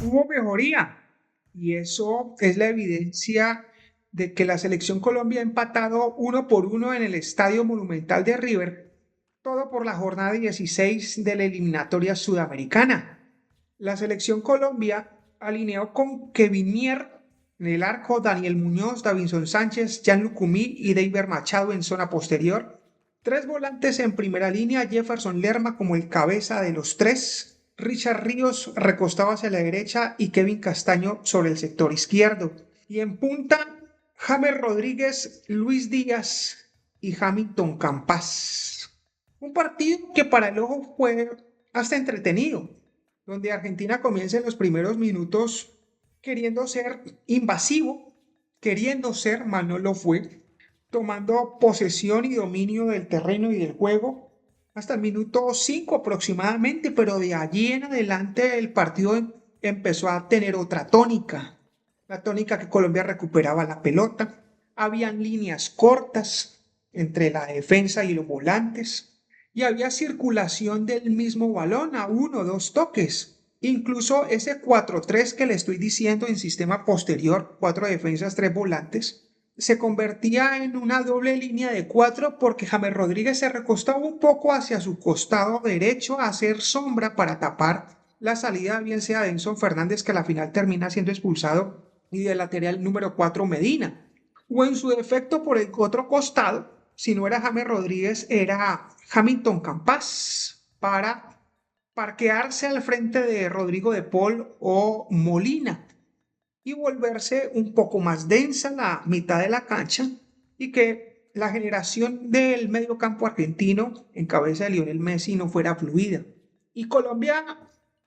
hubo mejoría y eso es la evidencia de que la selección Colombia ha empatado 1-1 en el Estadio Monumental de River, todo por la jornada 16 de la eliminatoria sudamericana. La selección Colombia alineó con Kevin Mier en el arco, Daniel Muñoz, Davinson Sánchez, Jan Lucumí y Deiber Machado en zona posterior. Tres volantes en primera línea, Jefferson Lerma como el cabeza de los tres, Richard Ríos recostado hacia la derecha y Kevin Castaño sobre el sector izquierdo. Y en punta, James Rodríguez, Luis Díaz y Hamilton Campas. Un partido que para el ojo fue hasta entretenido, donde Argentina comienza en los primeros minutos queriendo ser invasivo, queriendo ser, mal no lo fue, tomando posesión y dominio del terreno y del juego hasta el minuto 5 aproximadamente, pero de allí en adelante el partido empezó a tener otra tónica, la tónica que Colombia recuperaba la pelota, habían líneas cortas entre la defensa y los volantes, y había circulación del mismo balón a uno o dos toques. Incluso ese 4-3 que le estoy diciendo en sistema posterior, cuatro defensas, tres volantes, se convertía en una doble línea de cuatro porque James Rodríguez se recostaba un poco hacia su costado derecho a hacer sombra para tapar la salida, bien sea de Enzo Fernández, que a la final termina siendo expulsado, y del lateral número 4 Medina. O en su defecto por el otro costado, si no era James Rodríguez, era Hamilton Campas para parquearse al frente de Rodrigo de Paul o Molina y volverse un poco más densa la mitad de la cancha y que la generación del medio campo argentino en cabeza de Lionel Messi no fuera fluida. Y Colombia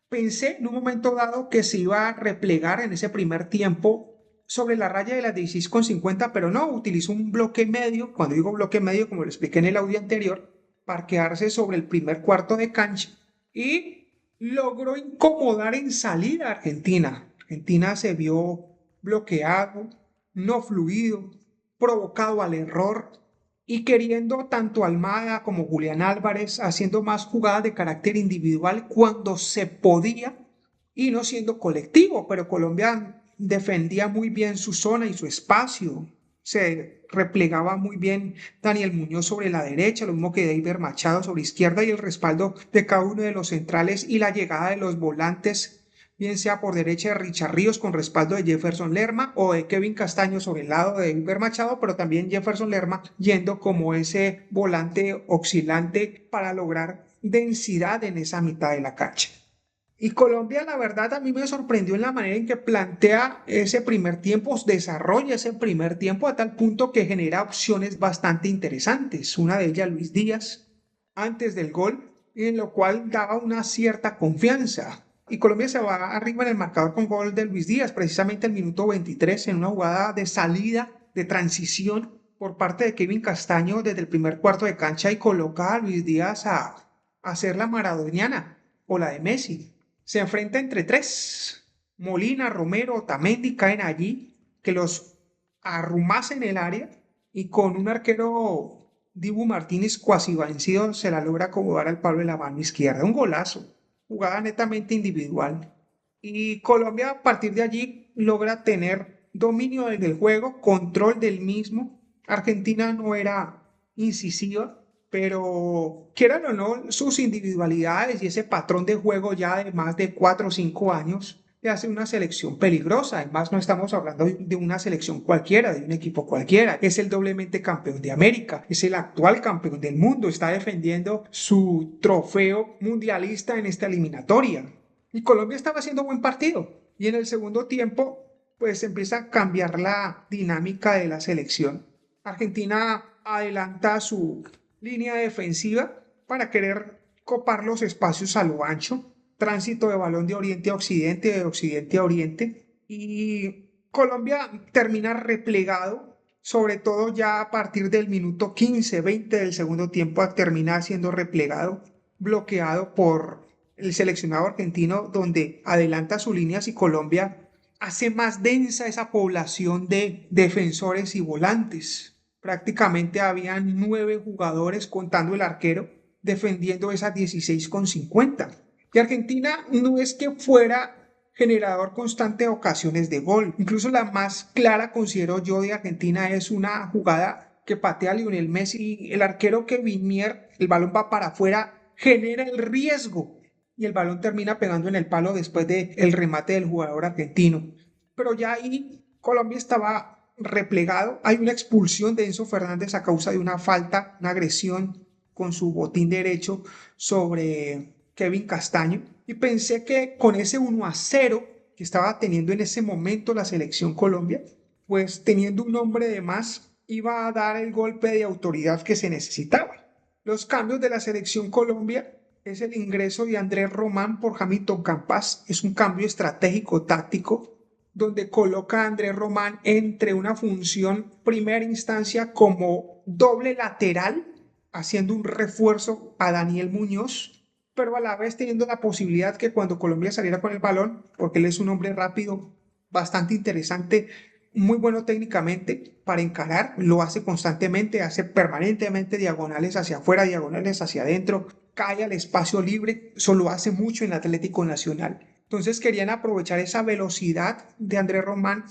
pensé en un momento dado que se iba a replegar en ese primer tiempo sobre la raya de las 16,50, pero no, utilizó un bloque medio, cuando digo bloque medio, como lo expliqué en el audio anterior, parquearse sobre el primer cuarto de cancha y logró incomodar en salida a Argentina. Argentina se vio bloqueado, no fluido, provocado al error y queriendo tanto Almada como Julián Álvarez haciendo más jugadas de carácter individual cuando se podía y no siendo colectivo, pero Colombia defendía muy bien su zona y su espacio. Se replegaba muy bien Daniel Muñoz sobre la derecha, lo mismo que Deiber Machado sobre izquierda y el respaldo de cada uno de los centrales y la llegada de los volantes, bien sea por derecha de Richard Ríos con respaldo de Jefferson Lerma o de Kevin Castaño sobre el lado de Deiber Machado, pero también Jefferson Lerma yendo como ese volante oscilante para lograr densidad en esa mitad de la cancha. Y Colombia, la verdad, a mí me sorprendió en la manera en que plantea ese primer tiempo, desarrolla ese primer tiempo a tal punto que genera opciones bastante interesantes. Una de ellas, Luis Díaz, antes del gol, en lo cual daba una cierta confianza. Y Colombia se va arriba en el marcador con gol de Luis Díaz, precisamente el minuto 23, en una jugada de salida, de transición por parte de Kevin Castaño desde el primer cuarto de cancha y coloca a Luis Díaz a hacer la maradoniana o la de Messi. Se enfrenta entre tres. Molina, Romero, Otamendi caen allí, que los arrumase en el área y con un arquero Dibu Martínez cuasi vencido se la logra acomodar al palo de la mano izquierda. Un golazo, jugada netamente individual. Y Colombia a partir de allí logra tener dominio del juego, control del mismo. Argentina no era incisiva, pero quieran o no, sus individualidades y ese patrón de juego ya de más de 4 o 5 años le hace una selección peligrosa. Además, no estamos hablando de una selección cualquiera, de un equipo cualquiera. Es el doblemente campeón de América, es el actual campeón del mundo, está defendiendo su trofeo mundialista en esta eliminatoria. Y Colombia estaba haciendo buen partido. Y en el segundo tiempo, pues empieza a cambiar la dinámica de la selección. Argentina adelanta su línea defensiva para querer copar los espacios a lo ancho, tránsito de balón de oriente a occidente, de occidente a oriente, y Colombia termina replegado, sobre todo ya a partir del minuto 15-20 del segundo tiempo, termina siendo replegado, bloqueado por el seleccionado argentino, donde adelanta sus líneas y Colombia hace más densa esa población de defensores y volantes. Prácticamente habían 9 jugadores contando el arquero defendiendo esas 16,50. Y Argentina no es que fuera generador constante de ocasiones de gol. Incluso la más clara, considero yo, de Argentina es una jugada que patea Lionel Messi y el arquero Kevin Mier, el balón va para afuera, genera el riesgo y el balón termina pegando en el palo después del remate del jugador argentino. Pero ya ahí Colombia estaba replegado. Hay una expulsión de Enzo Fernández a causa de una falta, una agresión con su botín derecho sobre Kevin Castaño. Y pensé que con ese 1-0 que estaba teniendo en ese momento la selección Colombia, pues teniendo un hombre de más, iba a dar el golpe de autoridad que se necesitaba. Los cambios de la selección Colombia es el ingreso de Andrés Román por Hamilton Campas, es un cambio estratégico táctico donde coloca a Andrés Román entre una función primera instancia como doble lateral, haciendo un refuerzo a Daniel Muñoz, pero a la vez teniendo la posibilidad que cuando Colombia saliera con el balón, porque él es un hombre rápido, bastante interesante, muy bueno técnicamente para encarar, lo hace constantemente, hace permanentemente diagonales hacia afuera, diagonales hacia adentro, cae al espacio libre, eso lo hace mucho en el Atlético Nacional. Entonces querían aprovechar esa velocidad de Andrés Román,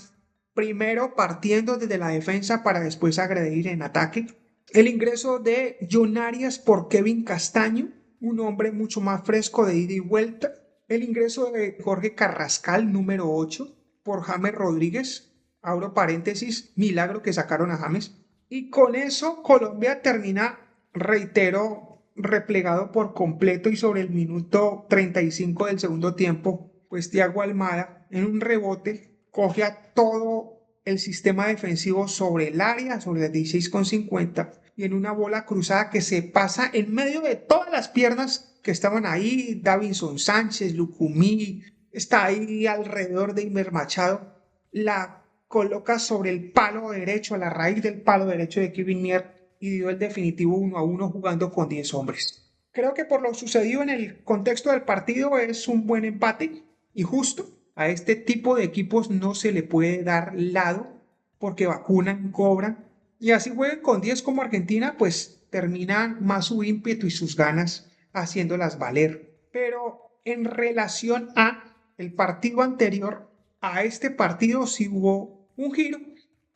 primero partiendo desde la defensa para después agredir en ataque. El ingreso de John Arias por Kevin Castaño, un hombre mucho más fresco de ida y vuelta. El ingreso de Jorge Carrascal, número 8, por James Rodríguez. Abro paréntesis, milagro que sacaron a James. Y con eso Colombia termina, reitero, replegado por completo y sobre el minuto 35 del segundo tiempo, pues Thiago Almada en un rebote coge a todo el sistema defensivo sobre el área, sobre las 16,50 y en una bola cruzada que se pasa en medio de todas las piernas que estaban ahí, Davinson Sánchez, Lucumí, está ahí alrededor de Imer Machado, la coloca sobre el palo derecho, a la raíz del palo derecho de Kevin Mier y dio el definitivo 1-1 jugando con 10 hombres. Creo que por lo sucedido en el contexto del partido es un buen empate y justo. A este tipo de equipos no se le puede dar lado porque vacunan, cobran y así jueguen con 10 como Argentina, pues terminan más su ímpetu y sus ganas haciéndolas valer. Pero en relación a el partido anterior, a este partido sí hubo un giro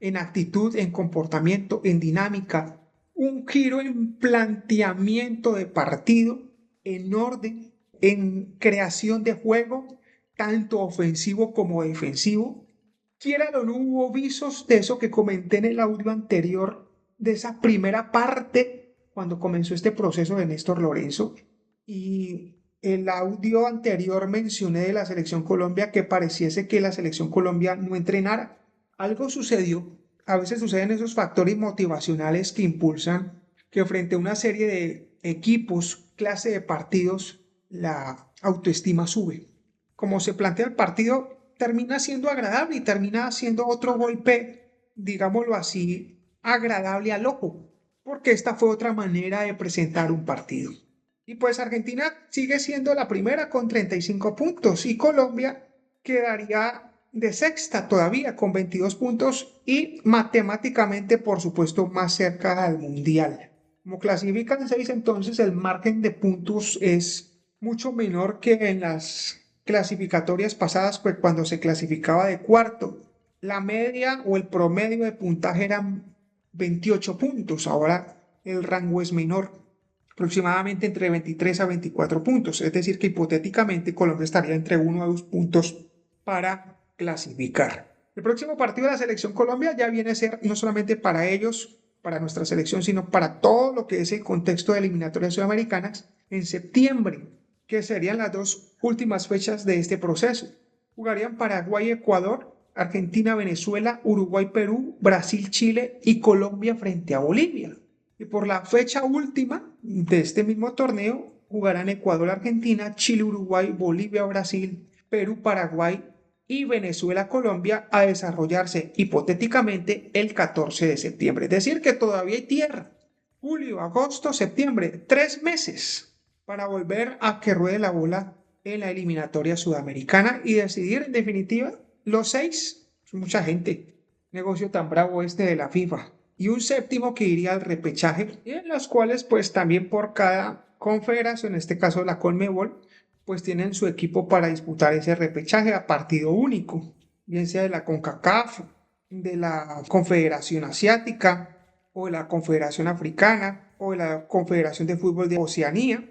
en actitud, en comportamiento, en dinámica, un giro en planteamiento de partido, en orden, en creación de juego, tanto ofensivo como defensivo. Quiera o no hubo visos de eso que comenté en el audio anterior, de esa primera parte, cuando comenzó este proceso de Néstor Lorenzo. Y el audio anterior mencioné de la selección Colombia que pareciese que la selección Colombia no entrenara. Algo sucedió. A veces suceden esos factores motivacionales que impulsan que frente a una serie de equipos, clase de partidos, la autoestima sube. Como se plantea el partido, termina siendo agradable y termina siendo otro golpe, digámoslo así, agradable al ojo, porque esta fue otra manera de presentar un partido. Y pues Argentina sigue siendo la primera con 35 puntos y Colombia quedaría de sexta todavía con 22 puntos y matemáticamente, por supuesto, más cerca al Mundial. Como clasifican 6, entonces el margen de puntos es mucho menor que en las clasificatorias pasadas, pues cuando se clasificaba de cuarto. La media o el promedio de puntaje eran 28 puntos, ahora el rango es menor, aproximadamente entre 23 a 24 puntos, es decir, que hipotéticamente Colombia estaría entre 1 a 2 puntos para clasificar. El próximo partido de la selección Colombia ya viene a ser no solamente para ellos, para nuestra selección, sino para todo lo que es el contexto de eliminatorias sudamericanas en septiembre, que serían las dos últimas fechas de este proceso. Jugarían Paraguay-Ecuador, Argentina-Venezuela, Uruguay-Perú, Brasil-Chile y Colombia frente a Bolivia. Y por la fecha última de este mismo torneo jugarán Ecuador-Argentina, Chile-Uruguay, Bolivia-Brasil, Perú-Paraguay y Venezuela-Colombia a desarrollarse hipotéticamente el 14 de septiembre. Es decir, que todavía hay tierra. Julio, agosto, septiembre, 3 meses para volver a que ruede la bola en la eliminatoria sudamericana y decidir en definitiva los 6. Es mucha gente. Negocio tan bravo este de la FIFA. Y un séptimo que iría al repechaje, y en los cuales pues también por cada confederación, en este caso la Conmebol, pues tienen su equipo para disputar ese repechaje a partido único, bien sea de la CONCACAF, de la Confederación Asiática, o de la Confederación Africana, o de la Confederación de Fútbol de Oceanía,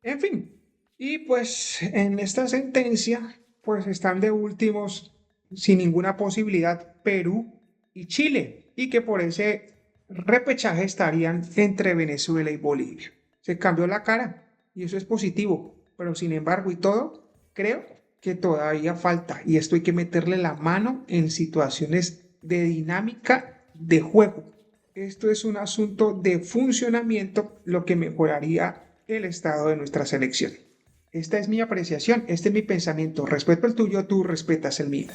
en fin. Y pues en esta sentencia, pues están de últimos, sin ninguna posibilidad, Perú y Chile, y que por ese repechaje estarían entre Venezuela y Bolivia. Se cambió la cara y eso es positivo, pero sin embargo y todo, creo que todavía falta y esto hay que meterle la mano en situaciones de dinámica de juego. Esto es un asunto de funcionamiento, lo que mejoraría el estado de nuestra selección. Esta es mi apreciación, este es mi pensamiento. Respeto el tuyo, tú respetas el mío.